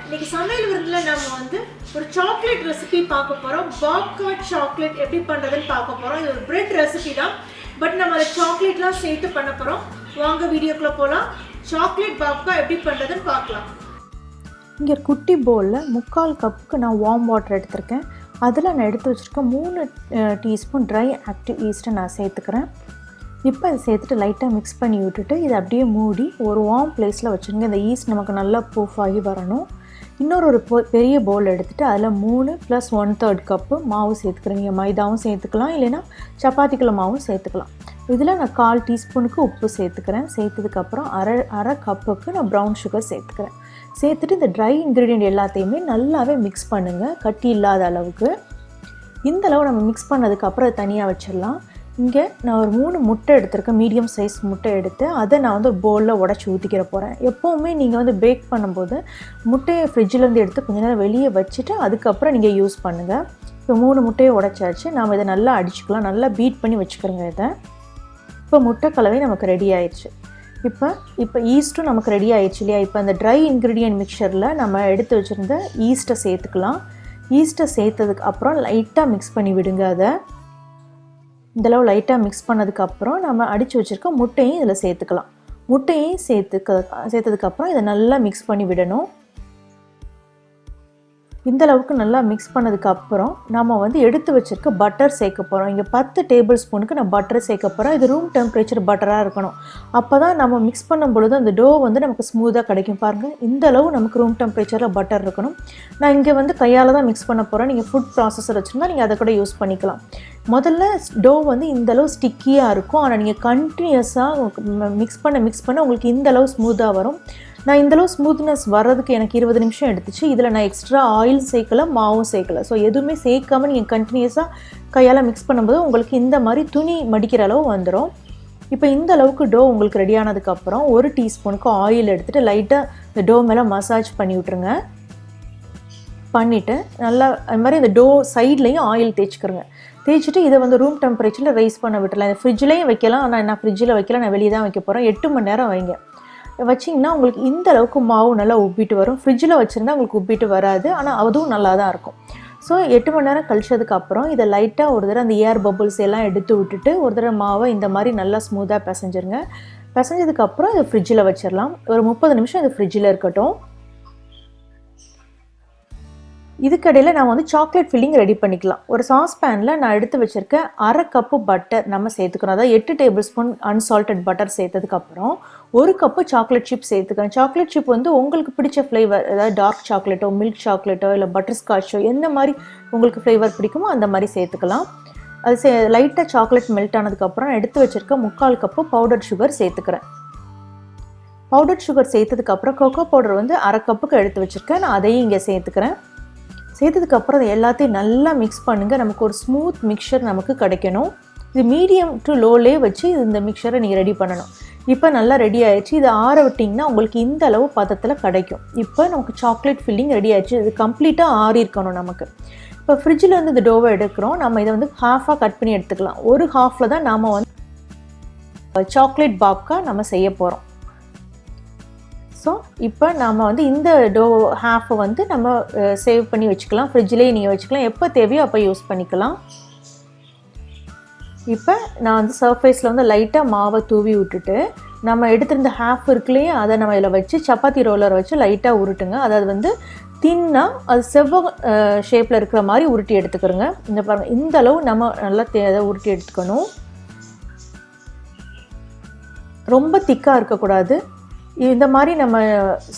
இன்னைக்கு சமையல் விருந்தில் நம்ம வந்து ஒரு சாக்லேட் ரெசிபி பார்க்க போகிறோம். பாப்கா சாக்லேட் எப்படி பண்ணுறதுன்னு பார்க்க போகிறோம். இது ஒரு பிரெட் ரெசிபி தான், பட் நம்ம அதை சாக்லேட்லாம் சேர்த்து பண்ண போகிறோம். வாங்க வீடியோக்குள்ளே போகலாம். சாக்லேட் பாப்கா எப்படி பண்ணுறதுன்னு பார்க்கலாம். இங்கே ஒரு குட்டி பவுலில் 3/4 கப்புக்கு நான் வார்ம் வாட்டர் எடுத்திருக்கேன். அதில் நான் எடுத்து வச்சுருக்கேன் 3 டீஸ்பூன் ட்ரை ஆக்டிவ் ஈஸ்ட்டை நான் சேர்த்துக்கிறேன். இப்போ இதை சேர்த்துட்டு லைட்டாக மிக்ஸ் பண்ணி விட்டுட்டு இதை அப்படியே மூடி ஒரு வார்ம் பிளேஸில் வச்சுருங்க. இந்த ஈஸ்ட் நமக்கு நல்லா ப்ரூஃப் ஆகி வரணும். இன்னொரு பெரிய பவுல் எடுத்துகிட்டு அதில் 3 + 1/3 கப்பு மாவு சேர்த்துக்கிறேன். மைதாவும் சேர்த்துக்கலாம், இல்லைன்னா சப்பாத்திக்குள்ள மாவும் சேர்த்துக்கலாம். இதில் நான் 1/4 டீஸ்பூனுக்கு உப்பு சேர்த்துக்கிறேன். சேர்த்ததுக்கப்புறம் அரை கப்புக்கு நான் ப்ரௌன் சுகர் சேர்த்துக்கிறேன். சேர்த்துட்டு இந்த ட்ரை இன்க்ரீடியன்ட் எல்லாத்தையுமே நல்லாவே மிக்ஸ் பண்ணுங்கள், கட்டி இல்லாத அளவுக்கு. இந்த அளவு நம்ம மிக்ஸ் பண்ணதுக்கப்புறம் அதை தனியாக வச்சிடலாம். இங்கே நான் ஒரு 3 முட்டை எடுத்திருக்கேன், மீடியம் சைஸ் முட்டை எடுத்து அதை நான் வந்து ஒரு பவுலில் உடச்சி ஊற்றிக்கிற போகிறேன். எப்போவுமே நீங்கள் வந்து பேக் பண்ணும்போது முட்டையை ஃப்ரிட்ஜிலேருந்து எடுத்து கொஞ்ச நேரம் வெளியே வச்சுட்டு அதுக்கப்புறம் நீங்கள் யூஸ் பண்ணுங்கள். இப்போ 3 முட்டையை உடச்சாச்சு. நாம் இதை நல்லா அடிச்சுக்கலாம், நல்லா பீட் பண்ணி வச்சுக்கிறோங்க. இதை இப்போ முட்டை கலவை நமக்கு ரெடி ஆயிடுச்சு. இப்போ ஈஸ்ட்டும் நமக்கு ரெடி ஆயிடுச்சு இல்லையா? இப்போ அந்த ட்ரை இன்க்ரீடியன்ட் மிக்சரில் நம்ம எடுத்து வச்சுருந்த ஈஸ்ட்டை சேர்த்துக்கலாம். ஈஸ்ட்டை சேர்த்ததுக்கு அப்புறம் லைட்டாக மிக்ஸ் பண்ணி விடுங்க. அதை இந்தளவு லைட்டாக மிக்ஸ் பண்ணதுக்கப்புறம் நம்ம அடித்து வச்சுருக்க முட்டையும் இதில் சேர்த்துக்கலாம். முட்டையும் சேர்த்ததுக்கப்புறம் இதை நல்லா மிக்ஸ் பண்ணி விடணும். இந்த அளவுக்கு நல்லா மிக்ஸ் பண்ணதுக்கப்புறம் நம்ம வந்து எடுத்து வச்சுருக்க பட்டர் சேர்க்க போகிறோம். இங்கே 10 டேபிள் ஸ்பூனுக்கு நான் பட்டர் சேர்க்க போகிறேன். இது ரூம் டெம்பரேச்சர் பட்டராக இருக்கணும். அப்போ தான் நம்ம மிக்ஸ் பண்ணும் பொழுது அந்த டோ வந்து நமக்கு ஸ்மூத்தாக கிடைக்கும். பாருங்கள், இந்த அளவு நமக்கு ரூம் டெம்பரேச்சரில் பட்டர் இருக்கணும். நான் இங்கே வந்து கையால் தான் மிக்ஸ் பண்ண போகிறேன். நீங்கள் ஃபுட் ப்ராசஸர் வச்சுருந்தா நீங்கள் அதை கூட யூஸ் பண்ணிக்கலாம். முதல்ல டோ வந்து இந்தளவு ஸ்டிக்கியாக இருக்கும். ஆனால் நீங்கள் கண்டினியூஸாக மிக்ஸ் பண்ண உங்களுக்கு இந்தளவு ஸ்மூத்தாக வரும். நான் இந்தளவு ஸ்மூத்னஸ் வர்றதுக்கு எனக்கு 20 நிமிஷம் எடுத்துச்சு. இதில் நான் எக்ஸ்ட்ரா ஆயில் சேர்க்கல, மாவும் சேர்க்கல. ஸோ எதுவுமே சேர்க்காமல் நீங்கள் கண்டினியூஸாக கையால் மிக்ஸ் பண்ணும்போது உங்களுக்கு இந்த மாதிரி துணி மடிக்கிற அளவு வந்துடும். இப்போ இந்த அளவுக்கு டோ உங்களுக்கு ரெடி ஆனதுக்கப்புறம் 1 டீஸ்பூனுக்கு ஆயில் எடுத்துகிட்டு லைட்டாக இந்த டோ மேலே மசாஜ் பண்ணி விட்ருங்க. பண்ணிவிட்டு நல்லா அது மாதிரி இந்த டோ சைட்லேயும் ஆயில் தேய்ச்சிக்கிறங்க. தேய்ச்சிட்டு இதை வந்து ரூம் டெம்பரேச்சரில் ரைஸ் பண்ண விட்டுலாம். இந்த ஃப்ரிட்ஜ்லேயும் வைக்கலாம், ஆனால் நான் ஃப்ரிட்ஜில் வைக்கல, நான் வெளியே தான் வைக்க போகிறேன். 8 மணி நேரம் வைங்க. வச்சிங்கன்னா உங்களுக்கு இந்த அளவுக்கு மாவு நல்லா உப்பிட்டு வரும். ஃப்ரிட்ஜில் வச்சுருந்தா உங்களுக்கு உப்பிட்டு வராது, ஆனால் அதுவும் நல்லா தான் இருக்கும். ஸோ 8 மணி நேரம் கழிச்சதுக்கப்புறம் இதை லைட்டாக ஒரு தடவை அந்த ஏர் பபுள்ஸ் எல்லாம் எடுத்து விட்டுட்டு ஒரு தடவை மாவை இந்த மாதிரி நல்லா ஸ்மூத்தாக பிசைஞ்சிருங்க. பிசைஞ்சதுக்கப்புறம் இதை ஃப்ரிட்ஜில் வச்சிடலாம். ஒரு 30 நிமிஷம் இது ஃப்ரிட்ஜில் இருக்கட்டும். இதுக்கடையில் நான் வந்து சாக்லேட் ஃபில்லிங் ரெடி பண்ணிக்கலாம். ஒரு சாஸ் பேனில் நான் எடுத்து வச்சுருக்க அரை கப்பு பட்டர் நம்ம சேர்த்துக்கிறோம். அதாவது 8 டேபிள் ஸ்பூன் அன்சால்டட் பட்டர் சேர்த்ததுக்கப்புறம் 1 கப்பு சாக்லேட் சிப் சேர்த்துக்கிறேன். சாக்லேட் சிப் வந்து உங்களுக்கு பிடிச்ச ஃப்ளேவர், அதாவது டார்க் சாக்லேட்டோ, மில்க் சாக்லேட்டோ, இல்லை பட்டர் ஸ்காட்சோ, எந்த மாதிரி உங்களுக்கு ஃப்ளேவர் பிடிக்குமோ அந்த மாதிரி சேர்த்துக்கலாம். அது லைட்டாக சாக்லேட் மெல்ட் ஆனதுக்கப்புறம் எடுத்து வச்சுருக்க 3/4 கப்பு பவுடர் சுகர் சேர்த்துக்கிறேன். பவுடர் சுகர் சேர்த்ததுக்கப்புறம் கொக்கோ பவுடர் வந்து அரை கப்புக்கு எடுத்து வச்சுருக்கேன். நான் அதையும் இங்கே சேர்த்துக்கிறேன். சேர்த்ததுக்கப்புறம் அதை எல்லாத்தையும் நல்லா மிக்ஸ் பண்ணுங்கள். நமக்கு ஒரு ஸ்மூத் மிக்சர் நமக்கு கிடைக்கணும். இது மீடியம் டு லோலே வச்சு இந்த மிக்சரை நீங்கள் ரெடி பண்ணணும். இப்போ நல்லா ரெடி ஆயிடுச்சு. இதை ஆற விட்டிங்கன்னா உங்களுக்கு இந்த அளவு பதத்தில் கிடைக்கும். இப்போ நமக்கு சாக்லேட் ஃபில்லிங் ரெடி ஆயிடுச்சு. இது கம்ப்ளீட்டாக ஆறி இருக்கணும் நமக்கு. இப்போ ஃப்ரிட்ஜில் வந்து இந்த டோவை எடுக்கிறோம். நம்ம இதை வந்து ஹாஃபாக கட் பண்ணி எடுத்துக்கலாம். ஒரு ஹாஃபில் தான் நாம் வந்து சாக்லேட் பாப்கா நம்ம செய்ய போகிறோம். ஸோ இப்போ நம்ம வந்து இந்த டோ ஹாஃபை வந்து நம்ம சேவ் பண்ணி வச்சுக்கலாம். ஃப்ரிட்ஜிலேயே நீங்கள் வச்சுக்கலாம், எப்போ தேவையோ அப்போ யூஸ் பண்ணிக்கலாம். இப்போ நான் வந்து சர்ஃபேஸில் வந்து லைட்டாக மாவை தூவி விட்டுட்டு நம்ம எடுத்திருந்த ஹாஃப் இருக்குல்லையே அதை நம்ம இதில் வச்சு சப்பாத்தி ரோலரை வச்சு லைட்டாக உருட்டுங்க. அதாவது வந்து தின்னாக அது செவ்வக ஷேப்பில் இருக்கிற மாதிரி உருட்டி எடுத்துக்கிறோங்க. இந்த பாருங்கள், இந்த அளவு நம்ம நல்லா அதை உருட்டி எடுத்துக்கணும். ரொம்ப திக்காக இருக்கக்கூடாது. இந்த மாதிரி நம்ம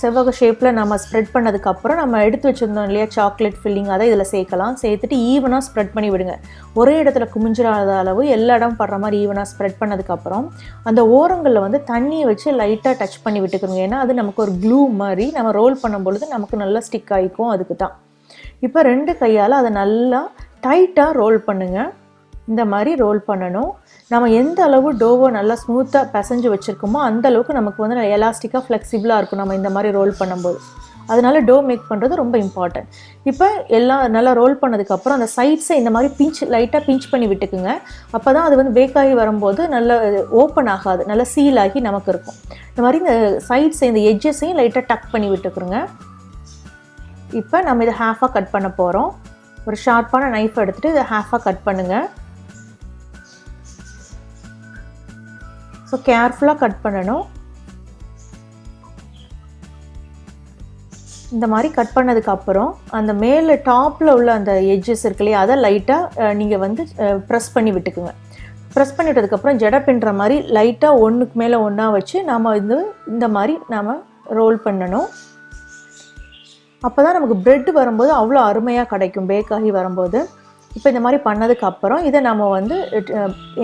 செவ்வக ஷேப்பில் நம்ம ஸ்ப்ரெட் பண்ணதுக்கப்புறம் நம்ம எடுத்து வச்சுருந்தோம் இல்லையா சாக்லேட் ஃபில்லிங், அதை இதில் சேர்க்கலாம். சேர்த்துட்டு ஈவனாக ஸ்ப்ரெட் பண்ணி விடுங்க. ஒரே இடத்துல குமிஞ்சிடாத அளவு எல்லா இடம் படுற மாதிரி ஈவனாக ஸ்ப்ரெட் பண்ணதுக்கப்புறம் அந்த ஓரங்களில் வந்து தண்ணியை வச்சு லைட்டாக டச் பண்ணி விட்டுக்கோங்க. ஏன்னா அது நமக்கு ஒரு க்ளூ மாதிரி நம்ம ரோல் பண்ணும்பொழுது நமக்கு நல்லா ஸ்டிக் ஆகிக்கும். அதுக்கு தான் இப்போ 2 கையால் அதை நல்லா டைட்டாக ரோல் பண்ணுங்கள். இந்த மாதிரி ரோல் பண்ணணும். நம்ம எந்த அளவு டோவை நல்லா ஸ்மூத்தாக பிசைஞ்சு வச்சுருக்கோமோ அந்த அளவுக்கு நமக்கு வந்து எலாஸ்டிக்காக ஃப்ளெக்சிபிளாக இருக்கும் நம்ம இந்த மாதிரி ரோல் பண்ணும்போது. அதனால டோ மேக் பண்ணுறது ரொம்ப இம்பார்ட்டன்ட். இப்போ எல்லாம் நல்லா ரோல் பண்ணதுக்கப்புறம் அந்த சைட்ஸை இந்த மாதிரி லைட்டாக பிஞ்ச் பண்ணி விட்டுக்குங்க. அப்போ தான் அது வந்து பேக் ஆகி வரும்போது நல்லா ஓப்பன் ஆகாது, நல்லா சீல் ஆகி நமக்கு இருக்கும். இந்த மாதிரி இந்த சைட்ஸை இந்த எட்ஜஸையும் லைட்டாக டக் பண்ணி விட்டுக்குறோங்க. இப்போ நம்ம இதை ஹாஃபாக கட் பண்ண போகிறோம். ஒரு ஷார்ப்பான நைஃப் எடுத்துகிட்டு இதை ஹாஃபாக கட் பண்ணுங்கள். ஸோ கேர்ஃபுல்லாக கட் பண்ணணும். இந்த மாதிரி கட் பண்ணதுக்கப்புறம் அந்த மேலே டாப்பில் உள்ள அந்த எட்ஜஸ் இருக்கு இல்லையா, அதை லைட்டாக நீங்கள் வந்து ப்ரெஸ் பண்ணி விட்டுக்குங்க. ப்ரெஸ் பண்ணி விட்டதுக்கப்புறம் ஜடை பின்னுற மாதிரி லைட்டாக ஒன்றுக்கு மேலே ஒன்றா வச்சு நம்ம இந்த மாதிரி நாம் ரோல் பண்ணணும். அப்போ தான் நமக்கு ப்ரெட் வரும்போது அவ்வளோ அருமையாக கிடைக்கும் பேக் ஆகி வரும்போது. இப்போ இந்த மாதிரி பண்ணதுக்கப்புறம் இதை நம்ம வந்து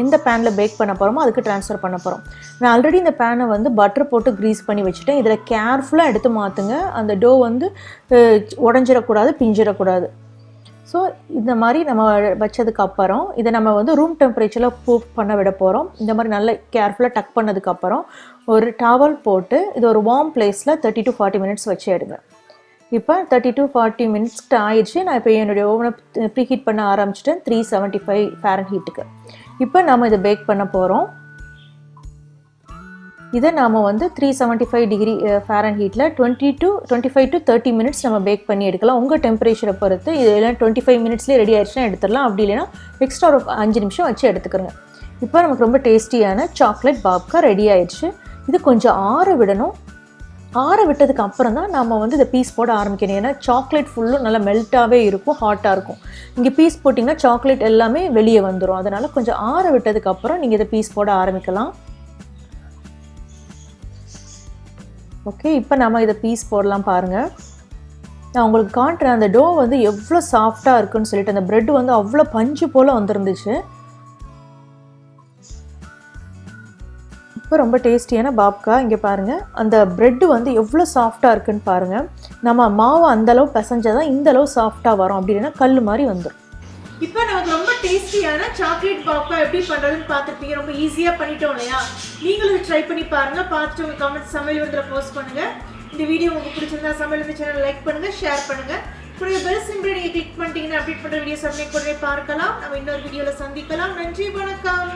எந்த பேனில் பேக் பண்ண போகிறோமோ அதுக்கு ட்ரான்ஸ்ஃபர் பண்ண போகிறோம். நான் ஆல்ரெடி இந்த பேனை வந்து பட்டர் போட்டு க்ரீஸ் பண்ணி வச்சுட்டேன். இதில் கேர்ஃபுல்லாக எடுத்து மாற்றுங்க. அந்த டோ வந்து உடஞ்சிடக்கூடாது, பிஞ்சிடக்கூடாது. ஸோ இந்த மாதிரி நம்ம வச்சதுக்கப்புறம் இதை நம்ம வந்து ரூம் டெம்பரேச்சரில் குக் பண்ண விட போகிறோம். இந்த மாதிரி நல்லா கேர்ஃபுல்லாக டக் பண்ணதுக்கப்புறம் ஒரு டவல் போட்டு இது ஒரு வார்ம் பிளேஸில் 30 to 40 மினிட்ஸ் வச்சு எடுங்க. இப்போ 30 to 40 மினிட்ஸ் ஆயிடுச்சு. நான் இப்போ என்னுடைய ஓவனை ப்ரீஹீட் பண்ண ஆரம்பிச்சிட்டேன் 375 ஃபாரன்ஹீட்டுக்கு. இப்போ நாம் இதை பேக் பண்ண போகிறோம். இதை நாம் வந்து 375 டிகிரி ஃபாரன்ஹீட்டில் 25 to 30 மினிட்ஸ் நம்ம பேக் பண்ணி எடுக்கலாம். உங்கள் டெம்பரேச்சரை பொறுத்து இது எல்லாம் 25 மினிட்ஸ்லேயே ரெடி ஆயிடுச்சுன்னா எடுத்துடலாம். அப்படி இல்லைன்னா எக்ஸ்ட்ரா ஒரு 5 நிமிஷம் வச்சு எடுத்துக்கிறோங்க. இப்போ நமக்கு ரொம்ப டேஸ்டியான சாக்லேட் பாப்கா ரெடி ஆயிடுச்சு. இது கொஞ்சம் ஆற விடணும். ஆற விட்டதுக்கு அப்புறம் தான் நம்ம வந்து இந்த பீஸ் போட ஆரம்பிக்கணும். ஏன்னா சாக்லேட் ஃபுல்லும் நல்லா மெல்ட்டாகவே இருக்கும், ஹாட்டாக இருக்கும். இங்கே பீஸ் போட்டிங்கன்னா சாக்லேட் எல்லாமே வெளியே வந்துடும். அதனால் கொஞ்சம் ஆற விட்டதுக்கப்புறம் நீங்கள் இதை பீஸ் போட ஆரம்பிக்கலாம். ஓகே, இப்போ நம்ம இதை பீஸ் போடலாம். பாருங்கள், நான் உங்களுக்கு காட்டுறேன். அந்த டோ வந்து எவ்வளோ சாஃப்டாக இருக்குன்னு சொல்லிட்டு அந்த ப்ரெட் வந்து அவ்வளோ பஞ்சு போல் வந்துருந்துச்சு. இப்போ ரொம்ப டேஸ்டியான பாப்கா. இங்கே பாருங்கள், அந்த ப்ரெட்டு வந்து எவ்வளோ சாஃப்டாக இருக்குன்னு பாருங்கள். நம்ம மாவை அந்தளவு பிசைஞ்சால் தான் இந்தளவு சாஃப்டாக வரும். அப்படி இல்லைன்னா கல் மாதிரி வந்துடும். இப்போ நமக்கு ரொம்ப டேஸ்டியான சாக்லேட் பாப்கா எப்படி பண்ணுறதுன்னு பார்த்துருப்பீங்க. ரொம்ப ஈஸியாக பண்ணிட்டோம் இல்லையா? நீங்களும் ட்ரை பண்ணி பாருங்கள். பார்த்துட்டு உங்கள் கமெண்ட் சமையல் வந்து போஸ்ட் பண்ணுங்கள். இந்த வீடியோ உங்களுக்கு பிடிச்சிருந்தா சமையல் வந்து சேனல் லைக் பண்ணுங்கள், ஷேர் பண்ணுங்கள். கூட பெல் சிம்பிள் நீங்கள் கிளிக் பண்ணிட்டீங்கன்னா அப்டேட் பண்ணுற வீடியோஸ் அப்படியே கூட பார்க்கலாம். நம்ம இன்னொரு வீடியோவில் சந்திக்கலாம். நன்றி, வணக்கம்.